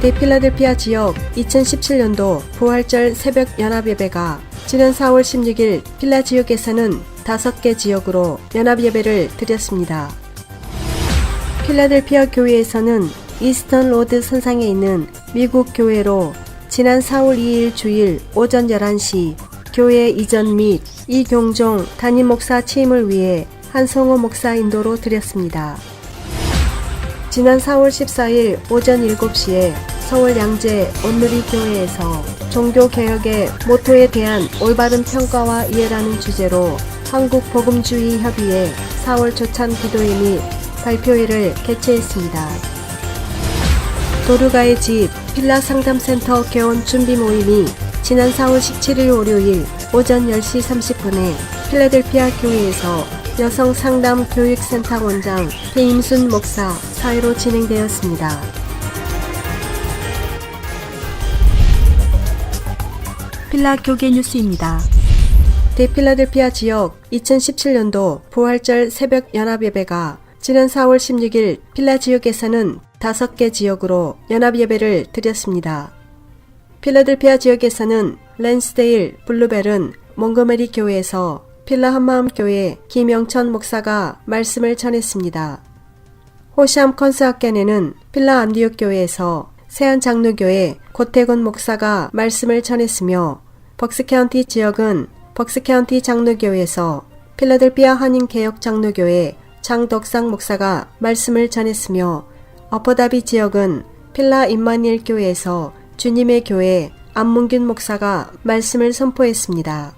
대필라델피아 지역 2017년도 부활절 새벽 연합예배가 지난 4월 16일 필라 지역에서는 5개 지역으로 연합예배를 드렸습니다. 필라델피아 교회에서는 이스턴 로드 선상에 있는 미국 교회로 지난 4월 2일 주일 오전 11시 교회 이전 및 이경종 담임 목사 취임을 위해 한성호 목사 인도로 드렸습니다. 지난 4월 14일 오전 7시에 서울 양재 온누리 교회에서 종교개혁의 모토에 대한 올바른 평가와 이해라는 주제로 한국복음주의 협의회 4월 조찬 기도회 및 발표회를 개최했습니다. 도르가의 집 필라 상담센터 개원 준비 모임이 지난 4월 17일 월요일 오전 10시 30분에 필라델피아 교회에서 여성 상담 교육센터 원장 배임순 목사 사회로 진행되었습니다. 필라 교계 뉴스입니다. 대필라델피아 지역 2017년도 부활절 새벽 연합예배가 지난 4월 16일 필라 지역에서는 5개 지역으로 연합예배를 드렸습니다. 필라델피아 지역에서는 랜스데일 블루벨은 몽고메리 교회에서 필라 한마음교회 김영천 목사가 말씀을 전했습니다. 호시암 컨스학견에는 필라 암디옥 교회에서 세안 장로교회 고태곤 목사가 말씀을 전했으며 벅스카운티 지역은 벅스카운티 장로교회에서 필라델피아 한인개혁 장로교회 장덕상 목사가 말씀을 전했으며 어퍼다비 지역은 필라 임마니엘 교회에서 주님의 교회 안문균 목사가 말씀을 선포했습니다.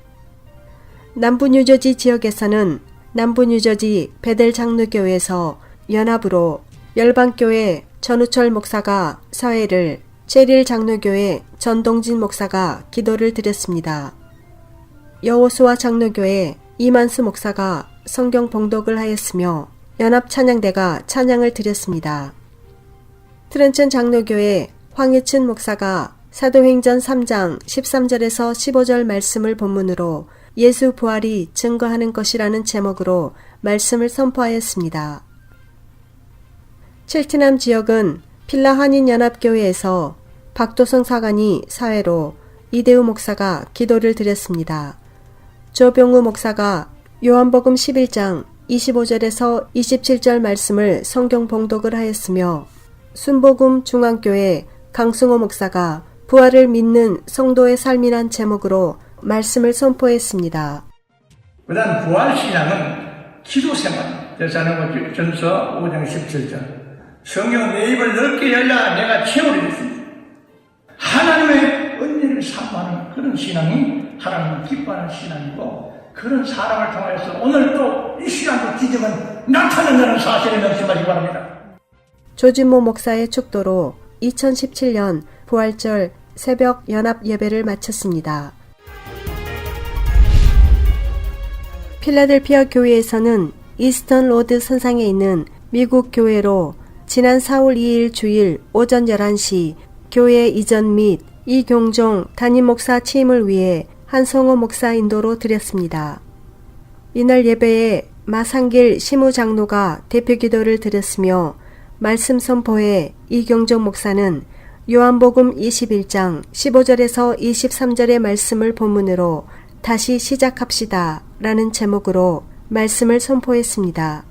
남부 뉴저지 지역에서는 남부 뉴저지 베델 장로교회에서 연합으로 열방교회 전우철 목사가 사회를, 체릴 장로교회 전동진 목사가 기도를 드렸습니다. 여호수아 장로교회 이만수 목사가 성경 봉독을 하였으며 연합 찬양대가 찬양을 드렸습니다. 트렌천 장로교회 황희춘 목사가 사도행전 3장 13절에서 15절 말씀을 본문으로 예수 부활이 증거하는 것이라는 제목으로 말씀을 선포하였습니다. 첼트남 지역은 필라 한인연합교회에서 박도성 사관이 사회로 이대우 목사가 기도를 드렸습니다. 조병우 목사가 요한복음 11장 25절에서 27절 말씀을 성경 봉독을 하였으며 순복음 중앙교회 강승호 목사가 부활을 믿는 성도의 삶이란 제목으로 말씀을 선포했습니다. 그다음 부활신앙은 기도생활. 데살로니가전서 5장 17절. 성경 내 입을 넓게 열라 내가 채우리라 했습니다. 하나님의 은혜를 사모하는 그런 신앙이 하나님을 기뻐하는 신앙이고 그런 사람을 통해서 오늘 또 이 시간도 기적은 나타난다는 사실을 명심하시기 바랍니다. 조진모 목사의 축도로 2017년 부활절 새벽 연합 예배를 마쳤습니다. 필라델피아 교회에서는 이스턴 로드 선상에 있는 미국 교회로 지난 4월 2일 주일 오전 11시 교회 이전 및 이경종 담임 목사 취임을 위해 한성호 목사 인도로 드렸습니다. 이날 예배에 마상길 시무장로가 대표기도를 드렸으며 말씀 선포에 이경종 목사는 요한복음 21장 15절에서 23절의 말씀을 본문으로 다시 시작합시다 라는 제목으로 말씀을 선포했습니다.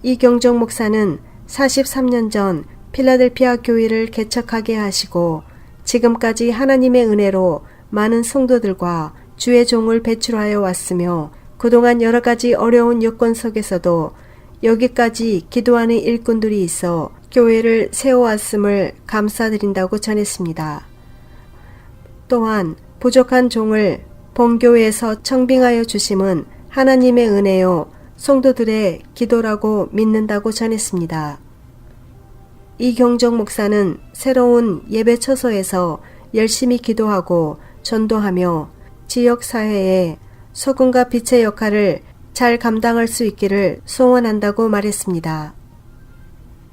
이경종 목사는 43년 전 필라델피아 교회를 개척하게 하시고 지금까지 하나님의 은혜로 많은 성도들과 주의 종을 배출하여 왔으며 그동안 여러 가지 어려운 여건 속에서도 여기까지 기도하는 일꾼들이 있어 교회를 세워왔음을 감사드린다고 전했습니다. 또한 부족한 종을 본교회에서 청빙하여 주심은 하나님의 은혜요 성도들의 기도라고 믿는다고 전했습니다. 이경종 목사는 새로운 예배 처소에서 열심히 기도하고 전도하며 지역사회에 소금과 빛의 역할을 잘 감당할 수 있기를 소원한다고 말했습니다.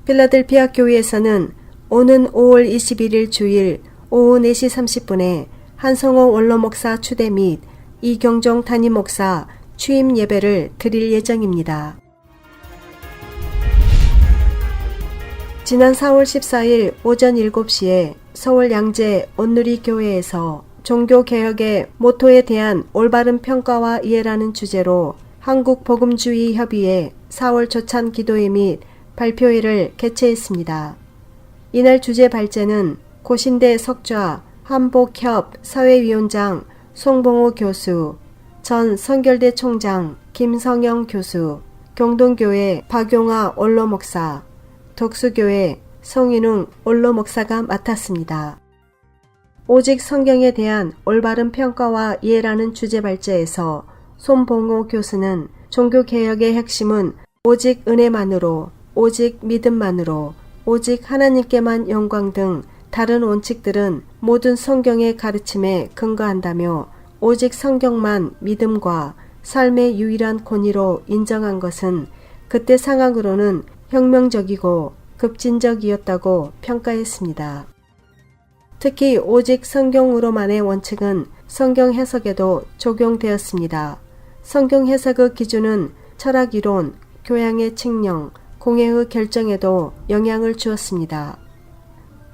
필라델피아 교회에서는 오는 5월 21일 주일 오후 4시 30분에 한성호 원로 목사 추대 및 이경종 담임 목사 취임 예배를 드릴 예정입니다. 지난 4월 14일 오전 7시에 서울 양재 온누리 교회에서 종교개혁의 모토에 대한 올바른 평가와 이해라는 주제로 한국복음주의협의회 4월 조찬 기도회 및 발표회를 개최했습니다. 이날 주제 발제는 고신대 석좌 한복협 사회위원장 송봉호 교수, 전 성결대 총장 김성영 교수, 경동교회 박용화 원로 목사, 덕수교회 성인웅 원로 목사가 맡았습니다. 오직 성경에 대한 올바른 평가와 이해라는 주제 발제에서 손봉호 교수는 종교개혁의 핵심은 오직 은혜만으로, 오직 믿음만으로, 오직 하나님께만 영광 등 다른 원칙들은 모든 성경의 가르침에 근거한다며 오직 성경만 믿음과 삶의 유일한 권위로 인정한 것은 그때 상황으로는 혁명적이고 급진적이었다고 평가했습니다. 특히 오직 성경으로만의 원칙은 성경 해석에도 적용되었습니다. 성경 해석의 기준은 철학이론, 교양의 칙령, 공회의 결정에도 영향을 주었습니다.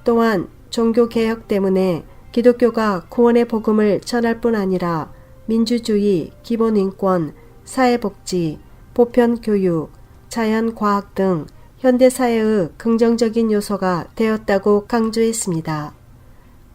또한 종교개혁 때문에 기독교가 구원의 복음을 전할 뿐 아니라 민주주의, 기본인권, 사회복지, 보편교육, 자연과학 등 현대사회의 긍정적인 요소가 되었다고 강조했습니다.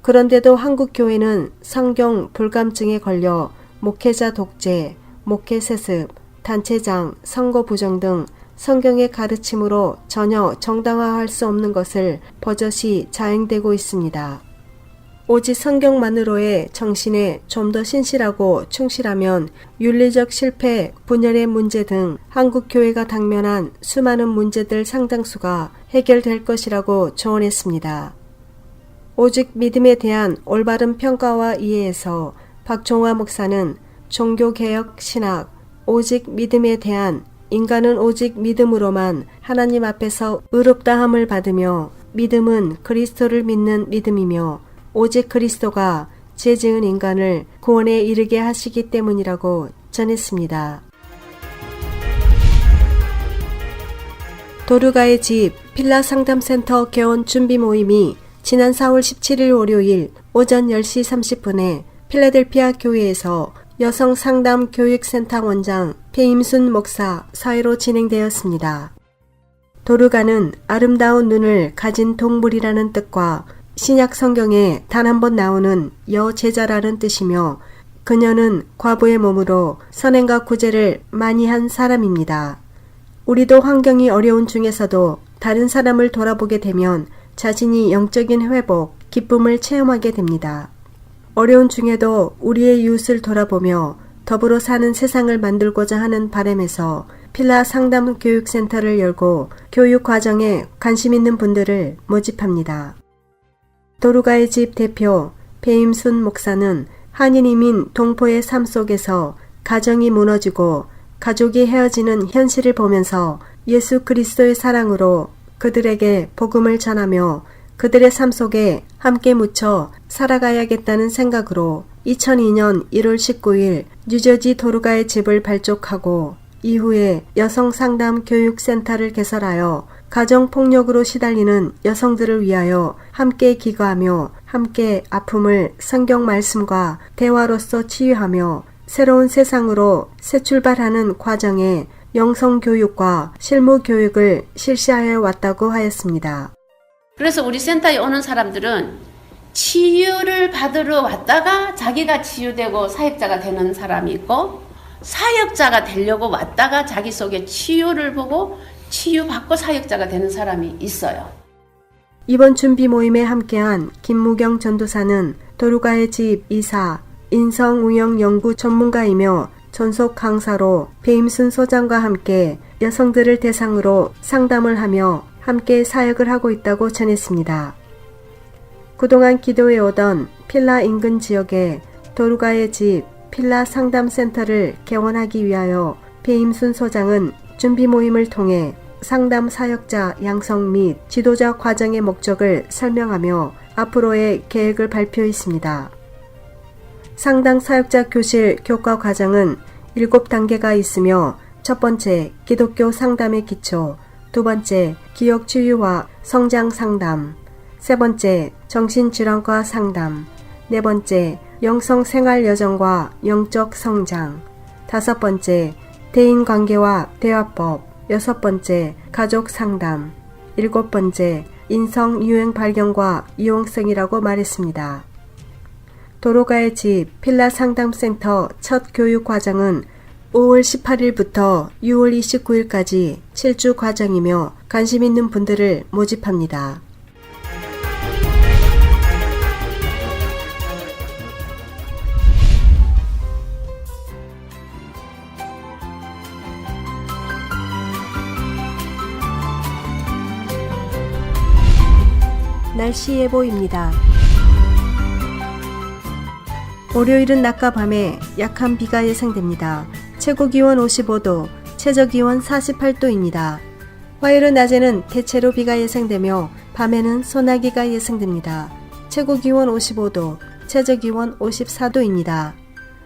그런데도 한국교회는 성경 불감증에 걸려 목회자 독재, 목회 세습, 단체장, 선거 부정 등 성경의 가르침으로 전혀 정당화할 수 없는 것을 버젓이 자행되고 있습니다. 오직 성경만으로의 정신에 좀 더 신실하고 충실하면 윤리적 실패, 분열의 문제 등 한국교회가 당면한 수많은 문제들 상당수가 해결될 것이라고 조언했습니다. 오직 믿음에 대한 올바른 평가와 이해에서 박종화 목사는 종교개혁 신학, 오직 믿음에 대한 인간은 오직 믿음으로만 하나님 앞에서 의롭다함을 받으며 믿음은 그리스도를 믿는 믿음이며 오직 그리스도가 죄 지은 인간을 구원에 이르게 하시기 때문이라고 전했습니다. 도르가의 집 필라 상담센터 개원 준비 모임이 지난 4월 17일 월요일 오전 10시 30분에 필라델피아 교회에서 여성 상담 교육센터 원장 배임순 목사 사회로 진행되었습니다. 도르가는 아름다운 눈을 가진 동물이라는 뜻과 신약 성경에 단 한 번 나오는 여제자라는 뜻이며 그녀는 과부의 몸으로 선행과 구제를 많이 한 사람입니다. 우리도 환경이 어려운 중에서도 다른 사람을 돌아보게 되면 자신이 영적인 회복, 기쁨을 체험하게 됩니다. 어려운 중에도 우리의 이웃을 돌아보며 더불어 사는 세상을 만들고자 하는 바람에서 필라 상담 교육센터를 열고 교육 과정에 관심 있는 분들을 모집합니다. 도르가의 집 대표 배임순 목사는 한인 이민 동포의 삶 속에서 가정이 무너지고 가족이 헤어지는 현실을 보면서 예수 그리스도의 사랑으로 그들에게 복음을 전하며 그들의 삶 속에 함께 묻혀 살아가야겠다는 생각으로 2002년 1월 19일 뉴저지 도르가의 집을 발족하고 이후에 여성상담 교육센터를 개설하여 가정폭력으로 시달리는 여성들을 위하여 함께 기도하며 함께 아픔을 성경 말씀과 대화로서 치유하며 새로운 세상으로 새 출발하는 과정에 영성교육과 실무교육을 실시하여 왔다고 하였습니다. 그래서 우리 센터에 오는 사람들은 치유를 받으러 왔다가 자기가 치유되고 사역자가 되는 사람이 있고 사역자가 되려고 왔다가 자기 속에 치유를 보고 치유받고 사역자가 되는 사람이 있어요. 이번 준비 모임에 함께한 김무경 전도사는 도르가의 집 이사, 인성운영 연구 전문가이며 전속 강사로 배임순 소장과 함께 여성들을 대상으로 상담을 하며 함께 사역을 하고 있다고 전했습니다. 그동안 기도해 오던 필라 인근 지역에 도르가의 집 필라 상담센터를 개원하기 위하여 배임순 소장은 준비 모임을 통해 상담 사역자 양성 및 지도자 과정의 목적을 설명하며 앞으로의 계획을 발표했습니다. 상담 사역자 교실 교과 과정은 7단계가 있으며 첫 번째 기독교 상담의 기초, 두 번째, 기억 치유와 성장 상담. 세 번째, 정신질환과 상담. 네 번째, 영성 생활 여정과 영적 성장. 다섯 번째, 대인관계와 대화법. 여섯 번째, 가족 상담. 일곱 번째, 인성 유행 발견과 이용성이라고 말했습니다. 도로가의 집 필라 상담센터 첫 교육 과정은 5월 18일부터 6월 29일까지 7주 과정이며 관심 있는 분들을 모집합니다. 날씨 예보입니다. 월요일은 낮과 밤에 약한 비가 예상됩니다. 최고 기온 55도, 최저 기온 48도입니다. 화요일은 낮에는 대체로 비가 예상되며 밤에는 소나기가 예상됩니다. 최고 기온 55도, 최저 기온 54도입니다.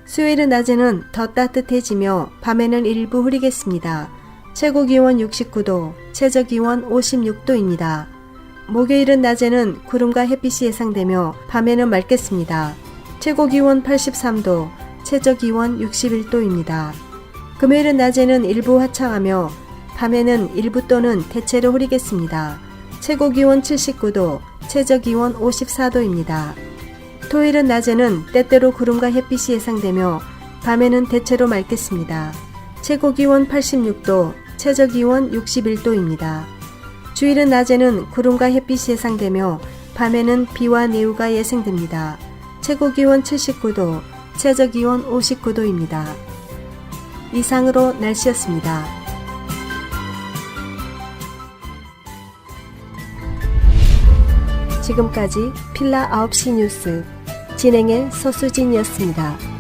수요일은 낮에는 더 따뜻해지며 밤에는 일부 흐리겠습니다. 최고 기온 69도, 최저 기온 56도입니다. 목요일은 낮에는 구름과 햇빛이 예상되며 밤에는 맑겠습니다. 최고 기온 83도, 최저 기온 61도입니다. 금요일은 낮에는 일부 화창하며 밤에는 일부 또는 대체로 흐리겠습니다. 최고 기온 79도, 최저 기온 54도입니다. 토요일은 낮에는 때때로 구름과 햇빛이 예상되며 밤에는 대체로 맑겠습니다. 최고 기온 86도, 최저 기온 61도입니다. 주일은 낮에는 구름과 햇빛이 예상되며 밤에는 비와 내우가 예상됩니다. 최고 기온 79도, 최저 기온 59도입니다. 이상으로 날씨였습니다. 지금까지 필라 9시 뉴스 진행의 서수진이었습니다.